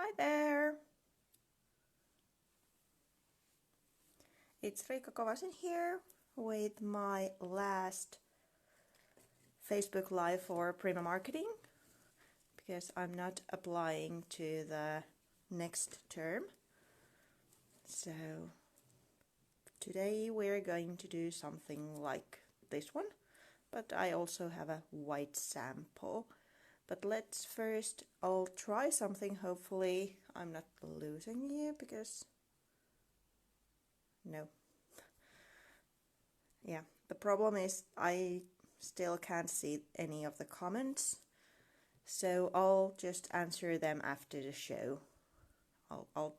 Hi there! It's Riikka Kovasin here with my last Facebook Live for Prima Marketing because I'm not applying to the next term. So today we're going to do something like this one, but I also have a white sample. But let's first, I'll try something. Hopefully I'm not losing you because no. Yeah, the problem is I still can't see any of the comments, so I'll just answer them after the show. I'll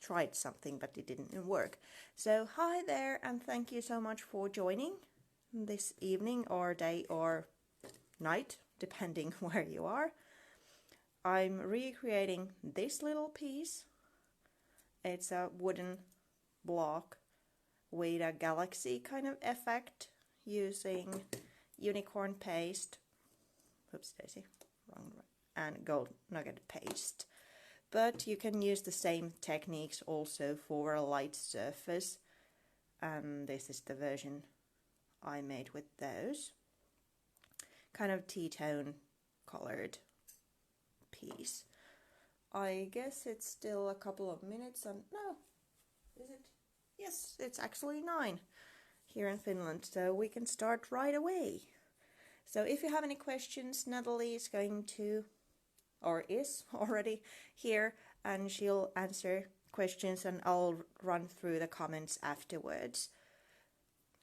try something, but it didn't work. So hi there, and thank you so much for joining this evening or day or night, depending where you are. I'm recreating this little piece. It's a wooden block with a galaxy kind of effect using unicorn paste, oops daisy, wrong, and Golden Nugget paste. But you can use the same techniques also for a light surface, and this is the version I made with those. Kind of tea-tone colored piece. I guess it's still a couple of minutes and no, is it? Yes, it's actually 9 here in Finland, so we can start right away. So if you have any questions, Natalie is going to, or is already here, and she'll answer questions and I'll run through the comments afterwards.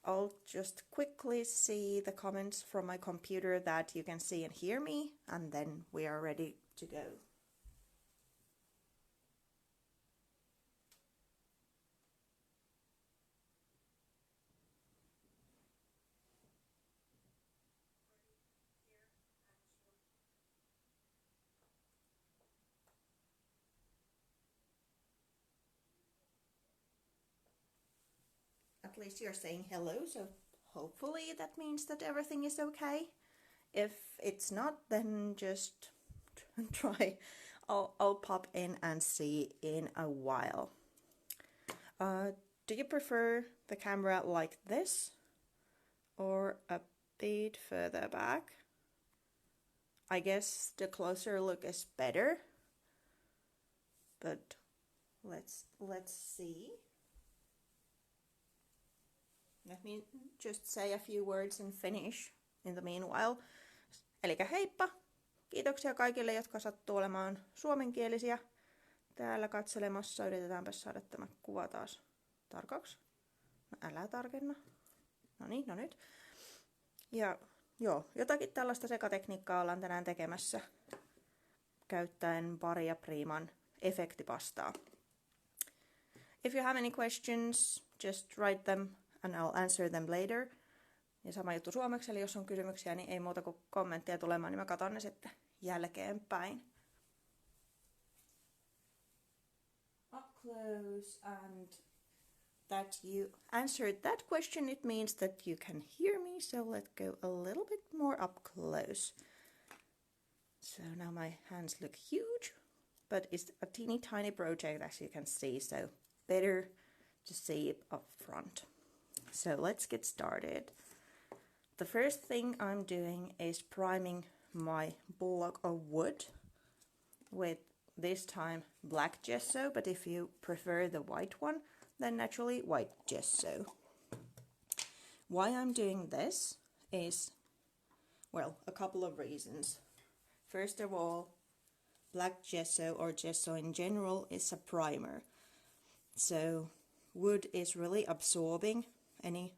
I'll just quickly see the comments from my computer that you can see and hear me, and then we are ready to go. At least you're saying hello, so hopefully that means that everything is okay. If it's not, then just try. I'll pop in and see in a while. Do you prefer the camera like this or a bit further back? I guess the closer look is better, but let's see. Let me just say a few words in Finnish in the meanwhile. Elikkä heippa! Kiitoksia kaikille, jotka sattuu olemaan suomenkielisiä täällä katselemassa. Yritetäänpä saada tämä kuva taas tarkaksi. No älä tarkenna. No niin, no nyt. Ja joo, jotakin tällaista sekatekniikkaa ollaan tänään tekemässä käyttäen paria Priman efektipastaa. If you have any questions, just write them and I'll answer them later. Ja sama juttu suomeksi, eli jos on kysymyksiä, niin ei muuta kuin kommentteja tulemaan, niin mä katon ne sitten jälkeenpäin. Up close, and that you answered that question, it means that you can hear me, so let's go a little bit more up close. So now my hands look huge, but it's a teeny tiny project, as you can see, so better to see it up front. So let's get started. The first thing I'm doing is priming my block of wood with this time black gesso, but if you prefer the white one, then naturally white gesso. Why I'm doing this is, well, a couple of reasons. First of all, black gesso or gesso in general is a primer. So wood is really absorbing any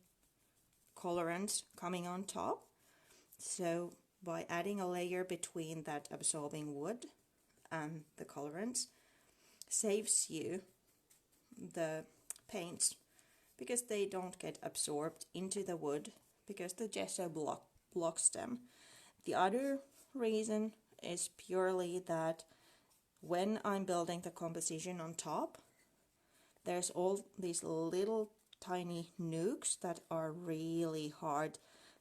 colorants coming on top. So by adding a layer between that absorbing wood and the colorants saves you the paints because they don't get absorbed into the wood because the gesso blocks them. The other reason is purely that when I'm building the composition on top, there's all these little tiny nooks that are really hard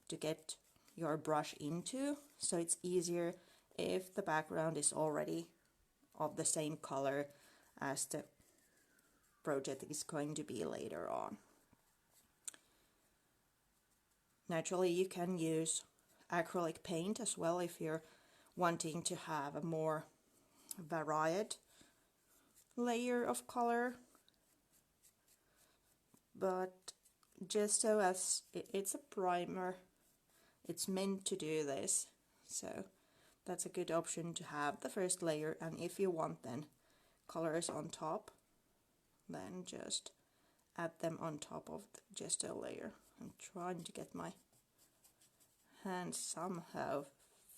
to get your brush into, so it's easier if the background is already of the same color as the project is going to be later on. Naturally, you can use acrylic paint as well if you're wanting to have a more varied layer of color, but just so as it's a primer, it's meant to do this, so that's a good option to have the first layer. And if you want then colors on top, then just add them on top of just a layer. I'm trying to get my hand somehow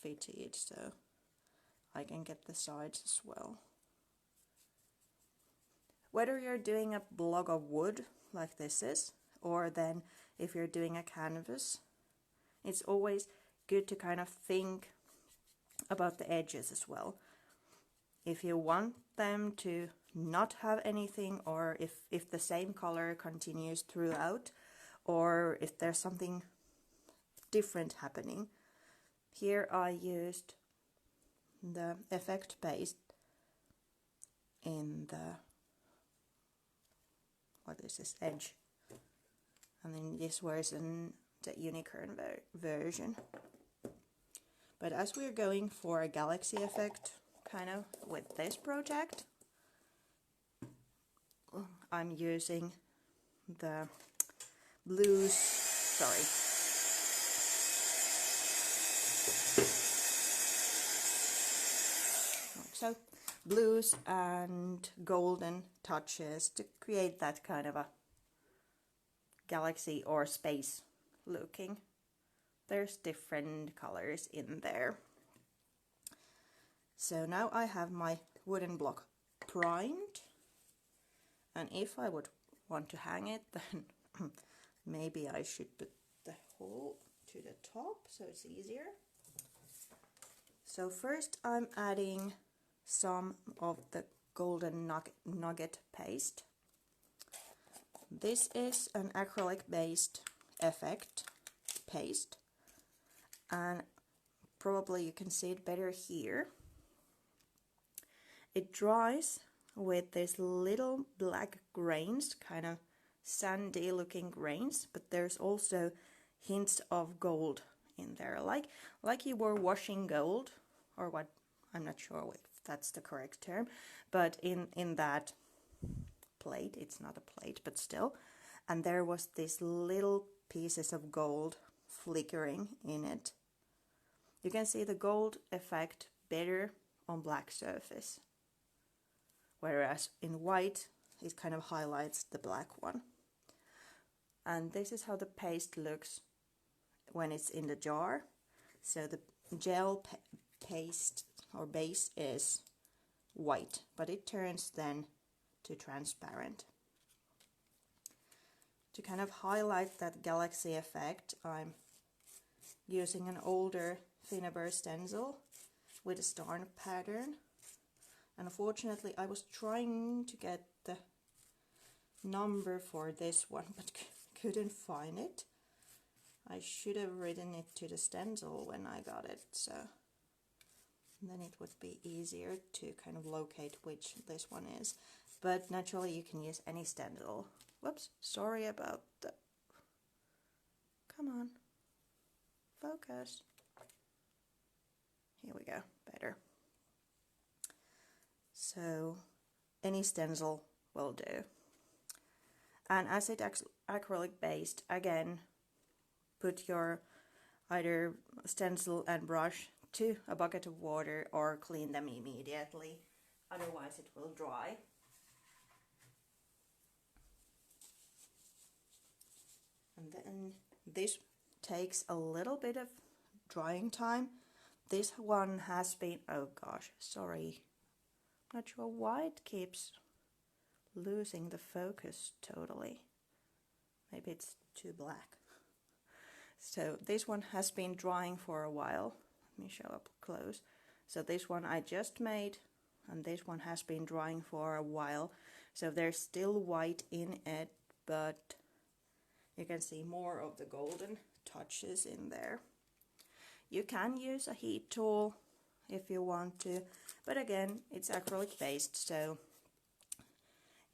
fitted so I can get the sides as well. Whether you're doing a block of wood like this is, or then if you're doing a canvas, it's always good to kind of think about the edges as well. If you want them to not have anything, or if the same color continues throughout, or if there's something different happening. Here I used the effect paste in the, what is this, edge, and then this version, the unicorn version. But as we're going for a galaxy effect kind of with this project, I'm using the blues, sorry, so blues and golden touches to create that kind of a galaxy or space looking. There's different colors in there. So now I have my wooden block primed, and if I would want to hang it, then maybe I should put the hole to the top so it's easier. So first I'm adding some of the Golden Nugget paste. This is an acrylic based effect paste, and probably you can see it better here. It dries with these little black grains, kind of sandy looking grains, but there's also hints of gold in there, like you were washing gold, or what, I'm not sure if that's the correct term, but in that plate, it's not a plate, but still, and there was these little pieces of gold flickering in it. You can see the gold effect better on black surface, whereas in white it kind of highlights the black one. And this is how the paste looks when it's in the jar. So the gel paste or base is white, but it turns then to transparent. To kind of highlight that galaxy effect, I'm using an older Finneber stencil with a star pattern. And unfortunately I was trying to get the number for this one, but couldn't find it. I should have written it to the stencil when I got it, so then it would be easier to kind of locate which this one is. But naturally you can use any stencil. Whoops, sorry about that. Come on, focus. Here we go, better. So any stencil will do. And as it's acrylic based, again, put your either stencil and brush to a bucket of water or clean them immediately, otherwise it will dry. And then this takes a little bit of drying time. This one has been, oh gosh, sorry, not sure why it keeps losing the focus totally. Maybe it's too black. So this one has been drying for a while. Let me show up close. So this one I just made, and this one has been drying for a while. So there's still white in it, but you can see more of the golden touches in there. You can use a heat tool if you want to. But again, it's acrylic based, so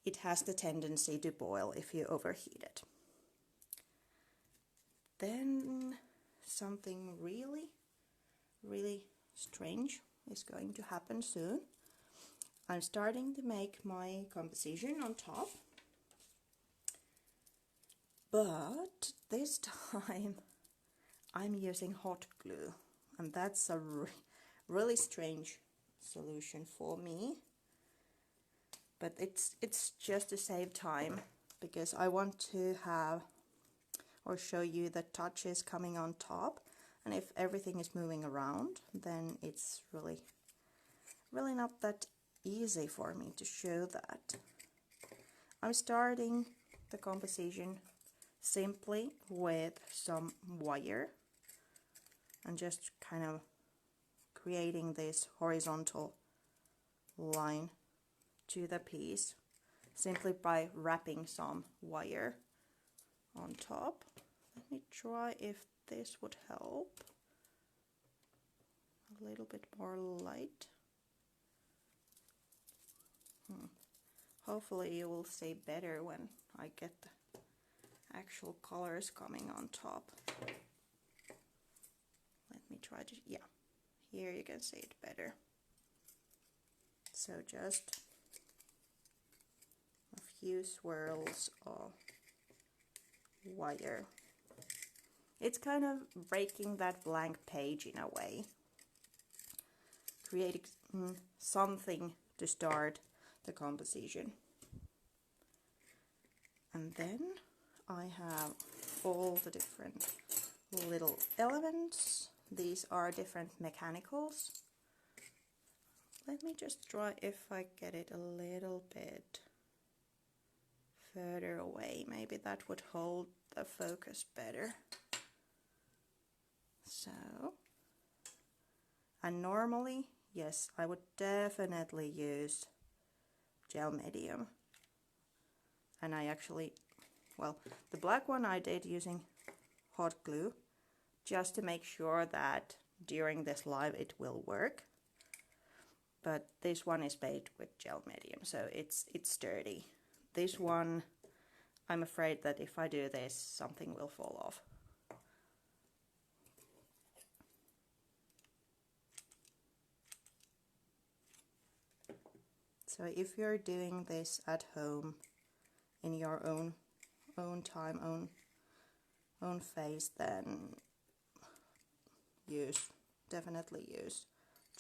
it has the tendency to boil if you overheat it. Then something really, really strange is going to happen soon. I'm starting to make my composition on top, but this time I'm using hot glue, and that's a really strange solution for me. But it's just to save time, because I want to have or show you the touches coming on top, and if everything is moving around, then it's really not that easy for me to show that. I'm starting the composition simply with some wire and just kind of creating this horizontal line to the piece simply by wrapping some wire on top. Let me try if this would help. A little bit more light. Hopefully you will see better when I get the actual colors coming on top. Let me try to, yeah, here you can see it better. So just a few swirls of wire. It's kind of breaking that blank page in a way, creating something to start the composition. And then I have all the different little elements. These are different mechanicals. Let me just try if I get it a little bit further away. Maybe that would hold the focus better. So, and normally, yes, I would definitely use gel medium. And I actually, well, the black one I did using hot glue, just to make sure that during this live it will work. But this one is made with gel medium, so it's sturdy. This one, I'm afraid that if I do this, something will fall off. So if you're doing this at home, in your own time, own phase, then definitely use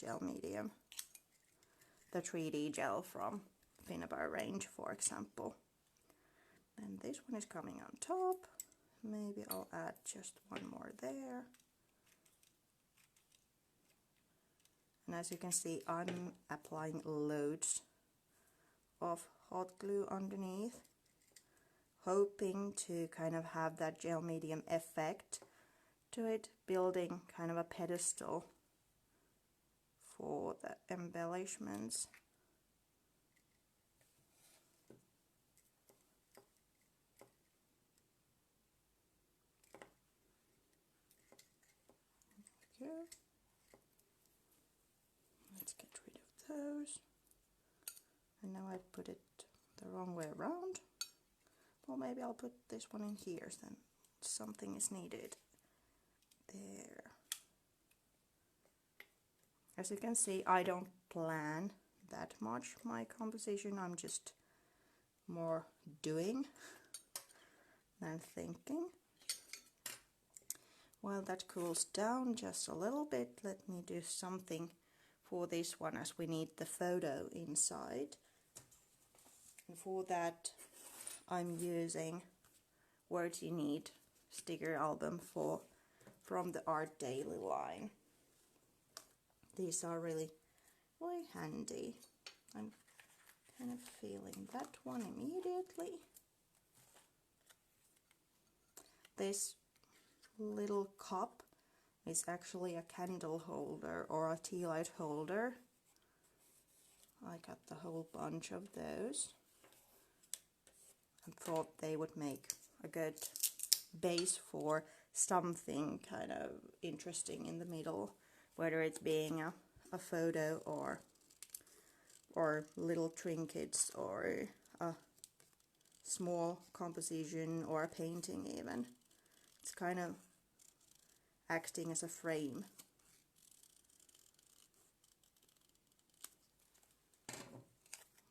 gel medium. The 3D gel from Finnabar range, for example. And this one is coming on top. Maybe I'll add just one more there. And as you can see, I'm applying loads of hot glue underneath, hoping to kind of have that gel medium effect to it, building kind of a pedestal for the embellishments. There we go. Let's get rid of those. And now I put it the wrong way around. Well, maybe I'll put this one in here, then something is needed. There. As you can see, I don't plan that much my composition. I'm just more doing than thinking. While that cools down just a little bit, let me do something for this one, as we need the photo inside. And for that, I'm using Words You Need sticker album from the Art Daily line. These are really handy. I'm kind of feeling that one immediately. This little cup is actually a candle holder or a tea light holder. I got the whole bunch of those and thought they would make a good base for something kind of interesting in the middle, whether it's being a photo or little trinkets or a small composition or a painting even. It's kind of acting as a frame.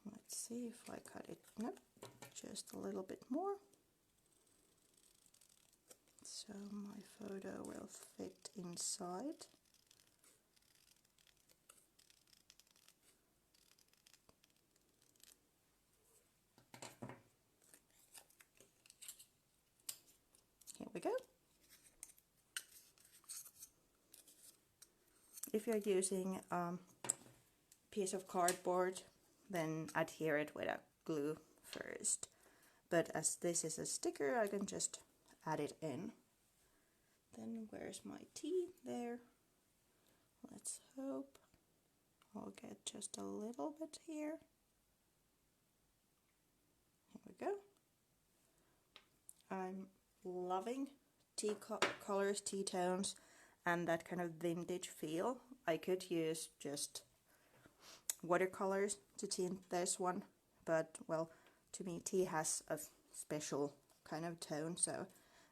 Let's see if I cut it. Nope, just a little bit more. So my photo will fit inside. Here we go. If you're using a piece of cardboard, then adhere it with a glue first. But as this is a sticker, I can just add it in. Then where's my tea? There. Let's hope I'll get just a little bit here. Here we go. I'm loving tea colors, tea tones, and that kind of vintage feel. I could use just watercolors to tint this one, but well, to me tea has a special kind of tone, so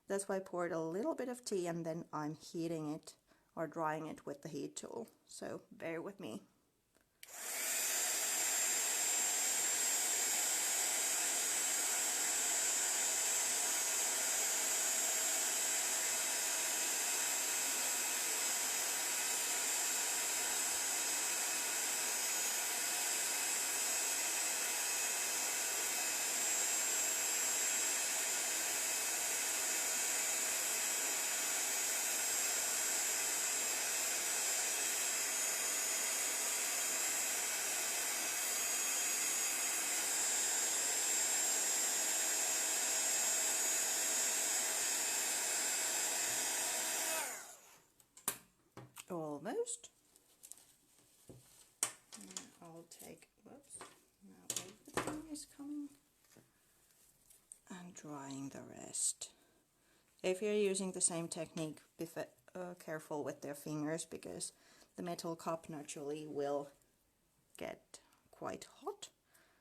that's why I poured a little bit of tea and then I'm heating it or drying it with the heat tool, so bear with me. Almost. I'll take, whoops, now everything is coming, and drying the rest. If you're using the same technique, be careful with their fingers, because the metal cup naturally will get quite hot,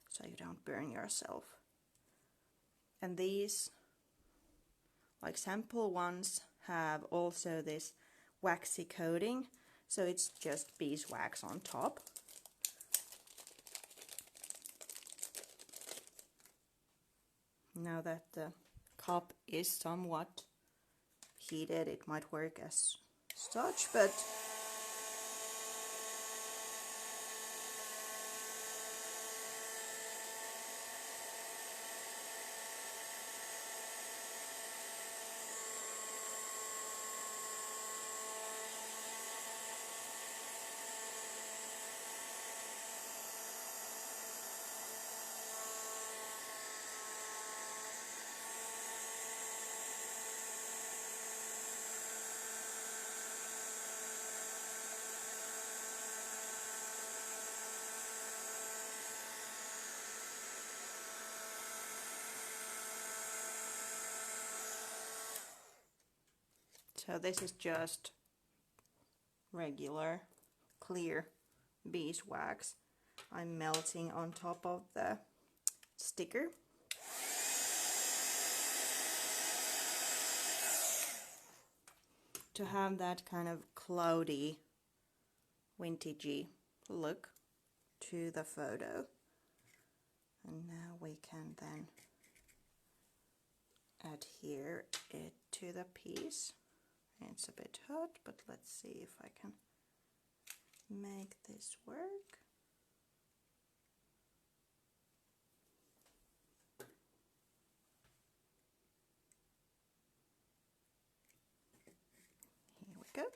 so you don't burn yourself. And these, like sample ones, have also this waxy coating, so it's just beeswax on top. Now that the cup is somewhat heated, it might work as such, but so this is just regular clear beeswax I'm melting on top of the sticker. To have that kind of cloudy, vintagey look to the photo. And now we can then adhere it to the piece. It's a bit hot, but let's see if I can make this work. Here we go.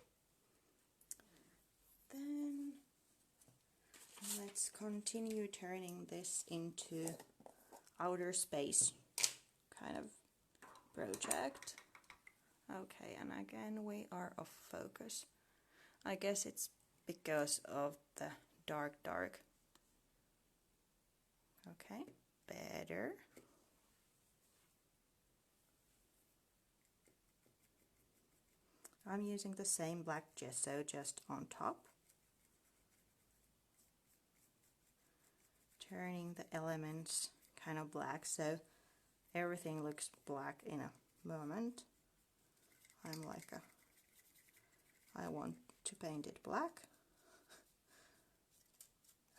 Then let's continue turning this into outer space kind of project. Okay, and again we are off focus. I guess it's because of the dark. Okay, better. I'm using the same black gesso just on top. turning the elements kind of black, so everything looks black in a moment. I'm like I want to paint it black.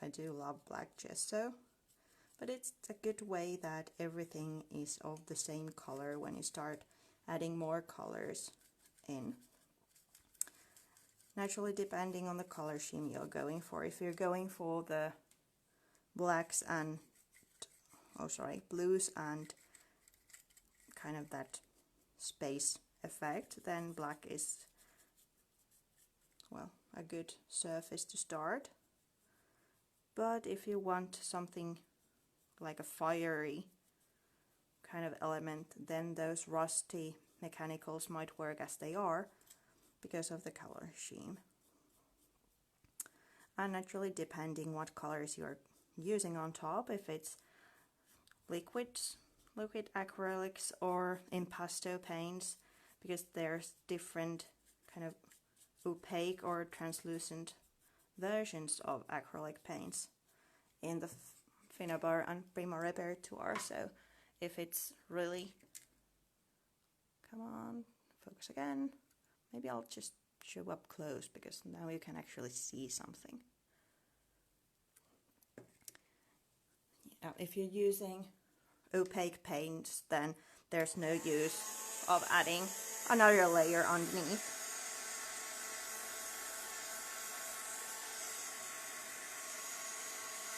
I do love black gesso, but it's a good way that everything is of the same color when you start adding more colors in. Naturally, depending on the color scheme you're going for. If you're going for the blacks and, blues and kind of that space effect, then black is, well, a good surface to start. But if you want something like a fiery kind of element, then those rusty mechanicals might work as they are because of the color scheme. And naturally, depending what colors you're using on top, if it's liquid acrylics or impasto paints, because there's different kind of opaque or translucent versions of acrylic paints in the Finnabar and Prima repertoire. So if it's really, come on, focus again. Maybe I'll just show up close because now you can actually see something. Now, if you're using opaque paints, then there's no use of adding another layer underneath.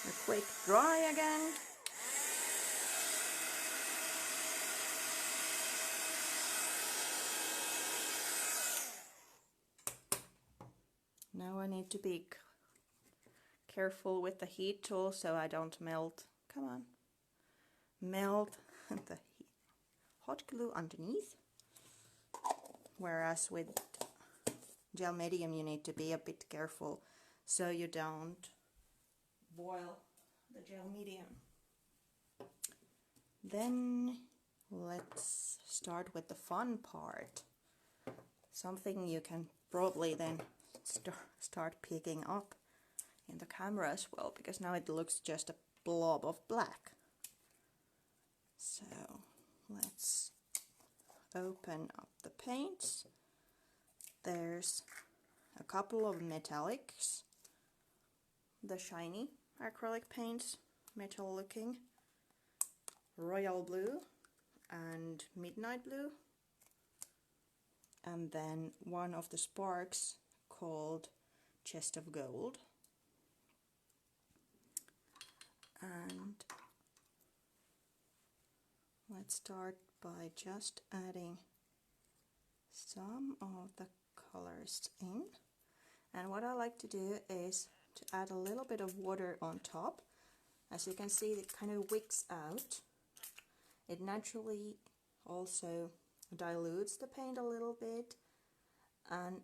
A quick dry again. Now I need to be careful with the heat tool so I don't melt. Come on. Melt the hot glue underneath. Whereas with gel medium you need to be a bit careful so you don't boil the gel medium. Then let's start with the fun part. Something you can probably then start picking up in the camera as well, because now it looks just a blob of black. So let's open up the paints. There's a couple of metallics, the shiny acrylic paints, metal looking, royal blue and midnight blue, and then one of the sparks called Chest of Gold. And let's start by just adding some of the colors in. And what I like to do is to add a little bit of water on top. As you can see, it kind of wicks out. It naturally also dilutes the paint a little bit and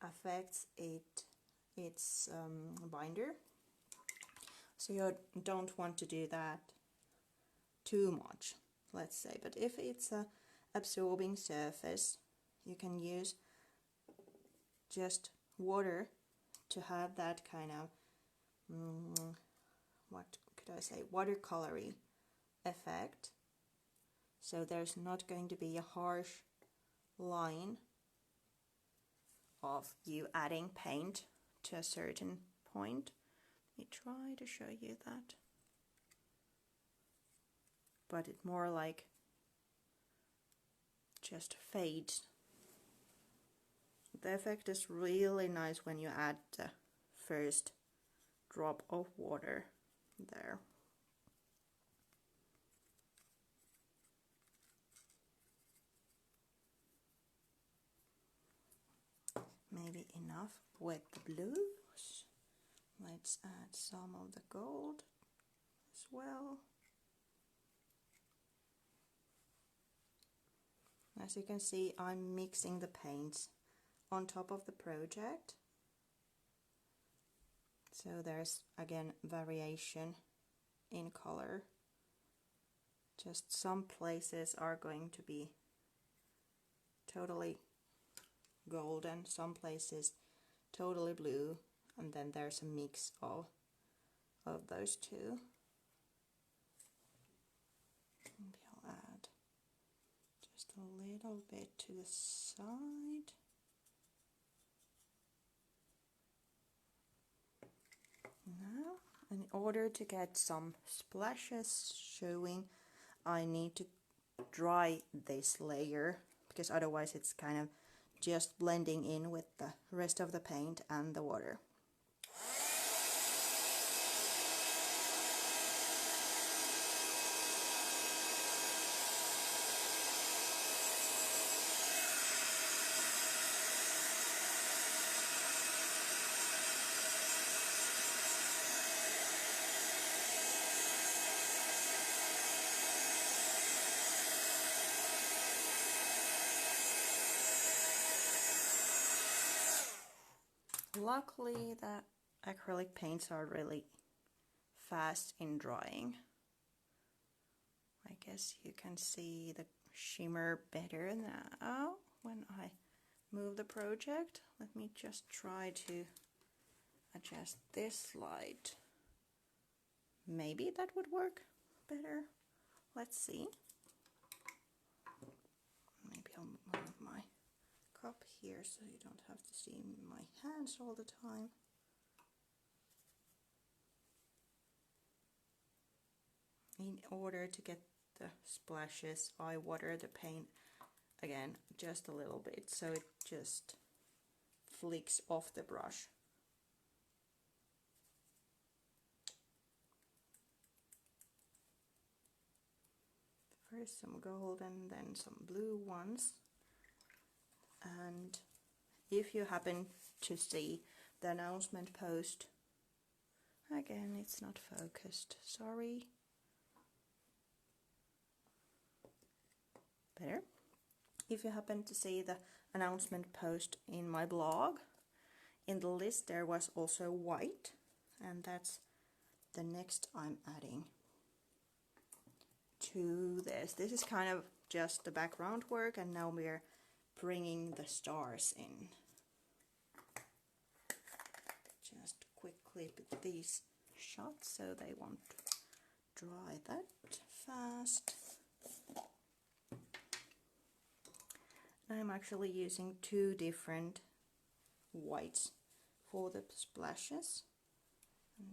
affects its binder. So you don't want to do that too much, let's say. But if it's a absorbing surface, you can use just water to have that kind of, what could I say, watercolory effect. So there's not going to be a harsh line of you adding paint to a certain point. Let me try to show you that. But it more like just fades. The effect is really nice when you add the first drop of water there. Maybe enough with the blues. Let's add some of the gold as well. As you can see, I'm mixing the paints on top of the project. So there's again variation in color. Just some places are going to be totally golden, some places totally blue, and then there's a mix of those two. a little bit to the side. Now, in order to get some splashes showing, I need to dry this layer, because otherwise it's kind of just blending in with the rest of the paint and the water. Luckily, the acrylic paints are really fast in drying. I guess you can see the shimmer better now when I move the project. Let me just try to adjust this light. Maybe that would work better. Let's see. Maybe I'll move my cup here so you don't have to see my hands all the time. In order to get the splashes, I water the paint again just a little bit so it just flicks off the brush. First some gold and then some blue ones. And if you happen to see the announcement post, again it's not focused, sorry. Better. If you happen to see the announcement post in my blog, in the list there was also white, and that's the next I'm adding to this. This is kind of just the background work, and now we're bringing the stars in. Just quickly put these shots so they won't dry that fast. I'm actually using two different whites for the splashes.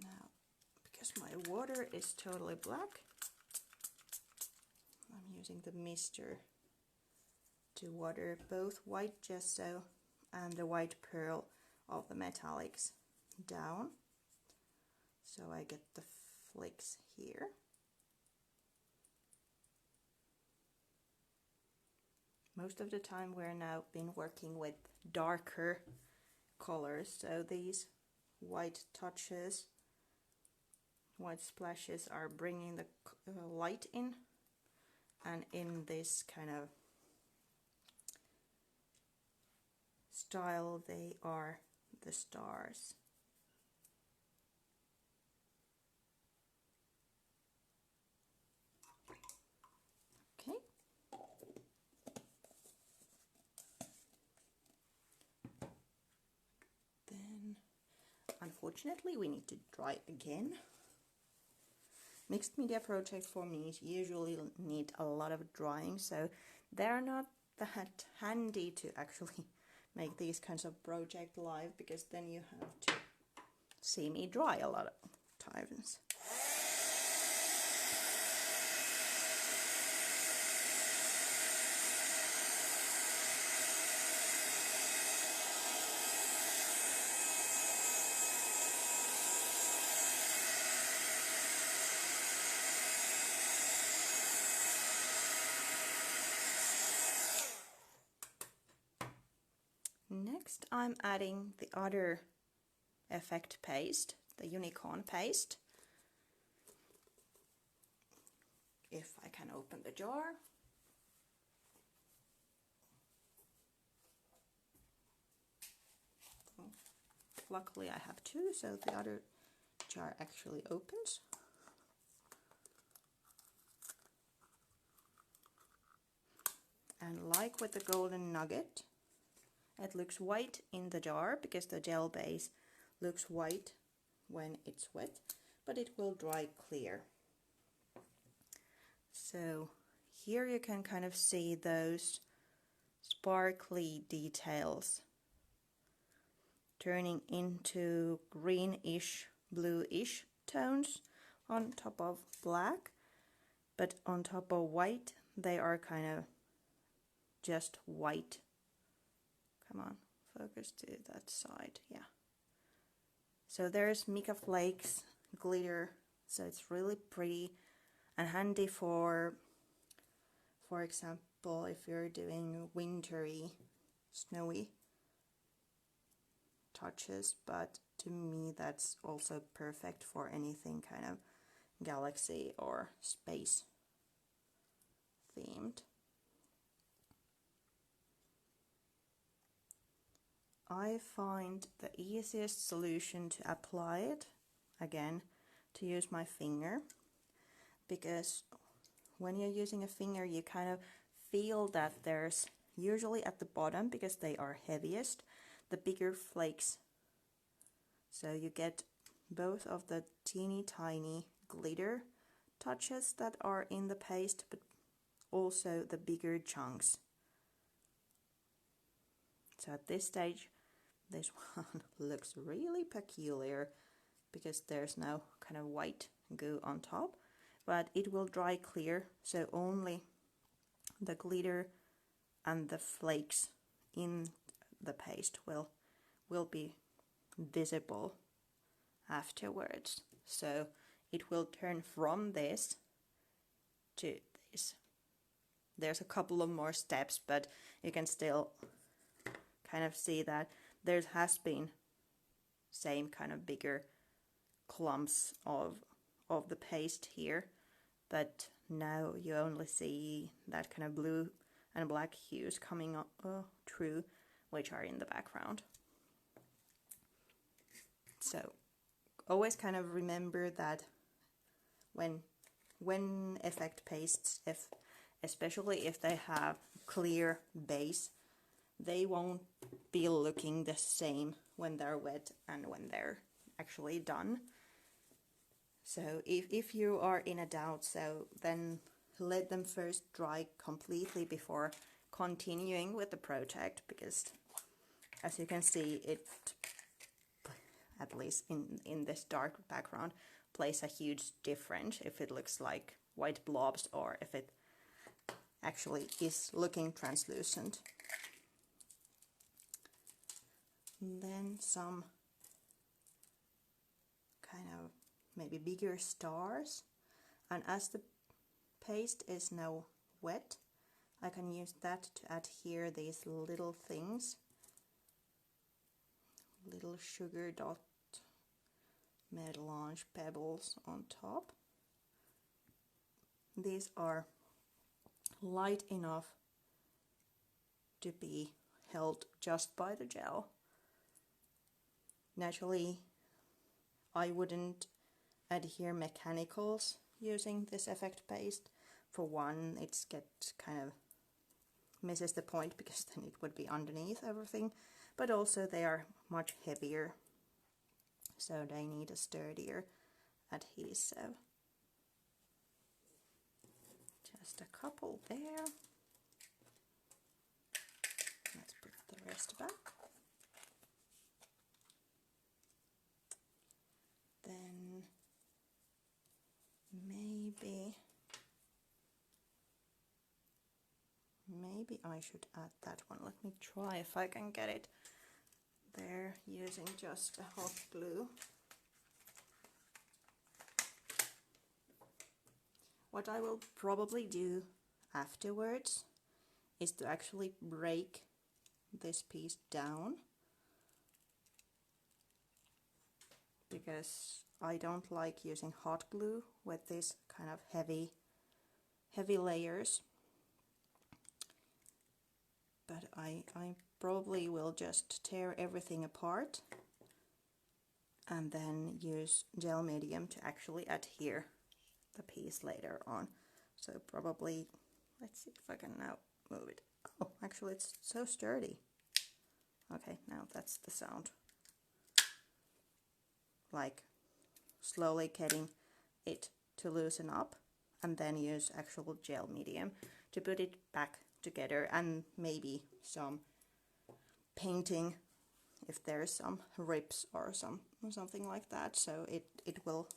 Now, because my water is totally black, I'm using the mister to water both white gesso and the white pearl of the metallics down, so I get the flicks here. Most of the time we're now been working with darker colors, so these white touches, white splashes are bringing the light in, and in this kind of style they are the stars. Okay. Then unfortunately we need to dry again. Mixed media projects for me usually need a lot of drying, so they're not that handy to actually make these kinds of project live, because then you have to see me dry a lot of times. Next I'm adding the other effect paste, the unicorn paste. If I can open the jar. Luckily I have two, so the other jar actually opens. And like with the Golden Nugget, it looks white in the jar because the gel base looks white when it's wet, but it will dry clear. So here you can kind of see those sparkly details turning into greenish, bluish tones on top of black, but on top of white they are kind of just white. Come on, focus to that side, yeah. So there's mica flakes, glitter, so it's really pretty and handy for example, if you're doing wintry, snowy touches, but to me that's also perfect for anything kind of galaxy or space themed. I find the easiest solution to apply it, again, to use my finger, because when you're using a finger you kind of feel that there's usually at the bottom, because they are heaviest, the bigger flakes. So you get both of the teeny tiny glitter touches that are in the paste, but also the bigger chunks. So at this stage this one looks really peculiar because there's no kind of white goo on top, but it will dry clear, so only the glitter and the flakes in the paste will be visible afterwards. So it will turn from this to this. There's a couple of more steps, but you can still kind of see that there has been same kind of bigger clumps of the paste here, but now you only see that kind of blue and black hues coming up through, which are in the background. So always kind of remember that when effect pastes, especially if they have clear base, they won't be looking the same when they're wet and when they're actually done. So if you are in a doubt, so then let them first dry completely before continuing with the project, because as you can see, it, at least in this dark background, plays a huge difference if it looks like white blobs or if it actually is looking translucent. And then some kind of maybe bigger stars, and as the paste is now wet, I can use that to adhere these little things, little sugar dot melange pebbles on top. These are light enough to be held just by the gel. Naturally, I wouldn't adhere mechanicals using this effect paste. For one, it's kind of misses the point because then it would be underneath everything, but also they are much heavier, so they need a sturdier adhesive. Just a couple there. Let's put the rest back. Then maybe I should add that one. Let me try if I can get it there using just a hot glue. What I will probably do afterwards is to actually break this piece down, because I don't like using hot glue with these kind of heavy layers. But I probably will just tear everything apart and then use gel medium to actually adhere the piece later on. So probably, let's see if I can now move it. Oh, actually it's so sturdy. Okay, now that's the sound. Like slowly getting it to loosen up and then use actual gel medium to put it back together, and maybe some painting if there's some rips or something like that, so it will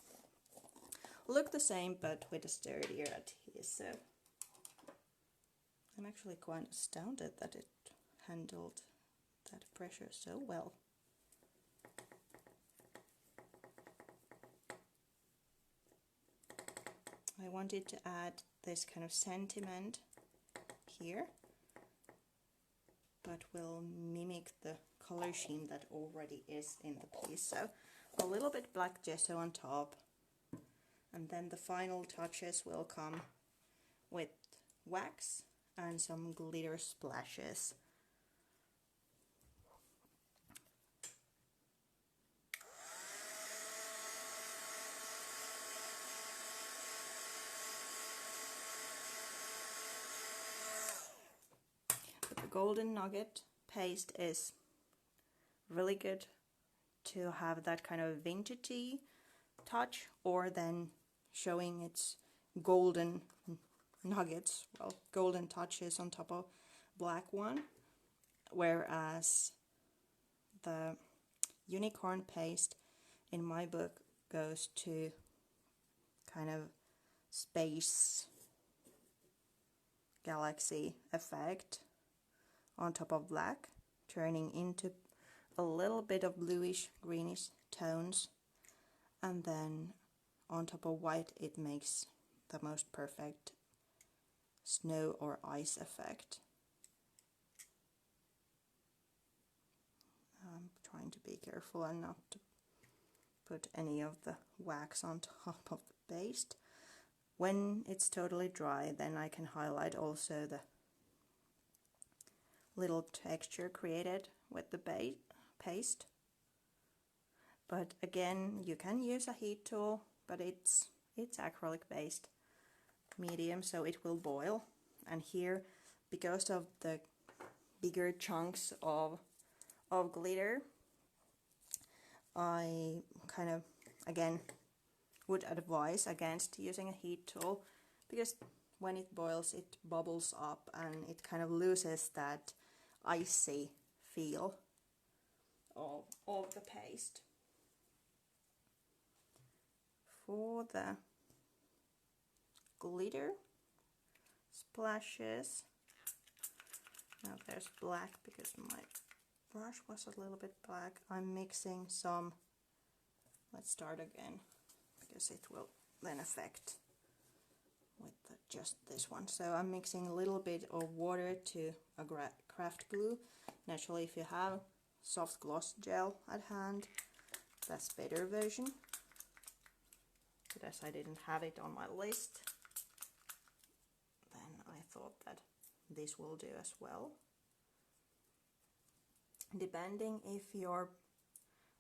look the same but with a sturdier adhesive. I'm actually quite astounded that it handled that pressure so well. I wanted to add this kind of sentiment here, but will mimic the color scheme that already is in the piece. So a little bit black gesso on top, and then the final touches will come with wax and some glitter splashes. But the Golden Nugget paste is really good to have that kind of vintagey touch, or then showing its golden nuggets, well, golden touches on top of black one, whereas the unicorn paste in my book goes to kind of space galaxy effect on top of black, turning into a little bit of bluish greenish tones, and then on top of white it makes the most perfect snow or ice effect. I'm trying to be careful and not to put any of the wax on top of the paste. When it's totally dry, then I can highlight also the little texture created with the paste. But again, you can use a heat tool, but it's acrylic based medium, so it will boil. And here, because of the bigger chunks of glitter, I kind of again would advise against using a heat tool, because when it boils it bubbles up and it kind of loses that icy feel of the paste. For the glitter splashes, now there's black because my brush was a little bit black. I'm mixing some, let's start again because it will then affect with just this one. So I'm mixing a little bit of water to a craft glue. Naturally, if you have soft gloss gel at hand, that's better version. But as I didn't have it on my list, then I thought that this will do as well. Depending if your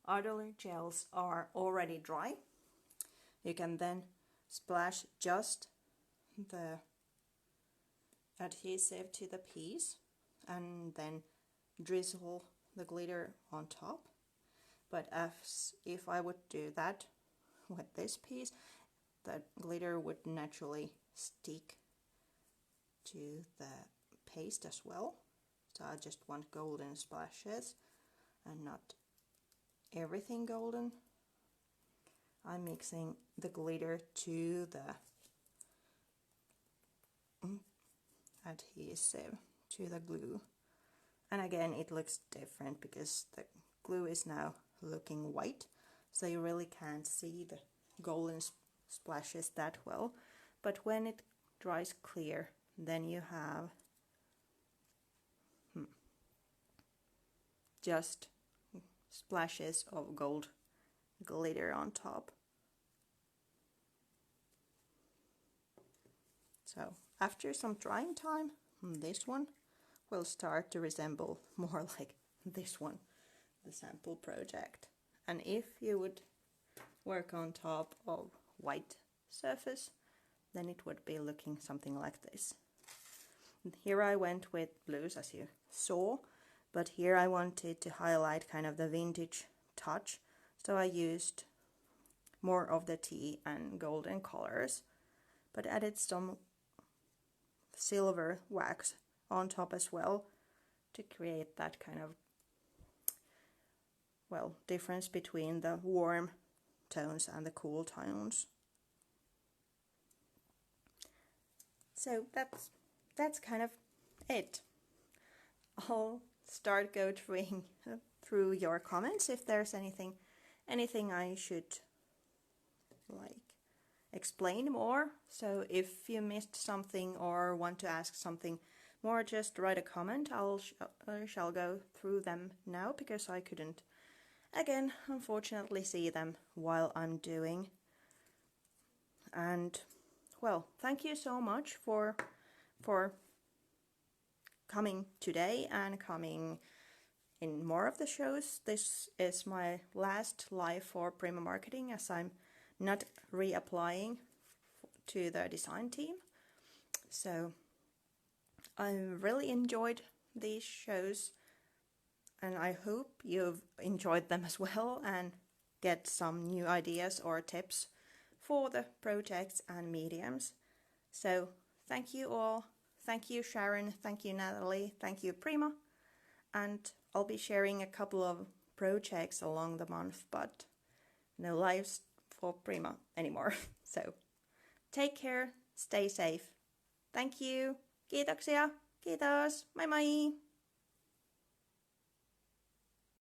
outer gels are already dry, you can then splash just the adhesive to the piece and then drizzle the glitter on top. But if I would do that with this piece, the glitter would naturally stick to the paste as well. So I just want golden splashes and not everything golden. I'm mixing the glitter to the adhesive, to the glue. And again, it looks different because the glue is now looking white, so you really can't see the golden splashes that well. But when it dries clear, then you have just splashes of gold glitter on top. So after some drying time, this one will start to resemble more like this one, the sample project. And if you would work on top of white surface, then it would be looking something like this. Here I went with blues, as you saw, but here I wanted to highlight kind of the vintage touch, so I used more of the tea and golden colors, but added some silver wax on top as well to create that kind of, well, difference between the warm tones and the cool tones. So that's kind of it. I'll start go through your comments if there's anything I should like explain more. So if you missed something or want to ask something more, just write a comment. I shall go through them now because I couldn't, again, unfortunately see them while I'm doing. And well, thank you so much for coming today and coming in more of the shows. This is my last live for Prima Marketing, as I'm not reapplying to the design team. So I really enjoyed these shows, and I hope you've enjoyed them as well and get some new ideas or tips for the projects and mediums. So thank you all. Thank you, Sharon. Thank you, Natalie. Thank you, Prima. And I'll be sharing a couple of projects along the month, but no lives for Prima anymore. So take care, stay safe. Thank you. Kiitoksia. Kiitos. Moi moi.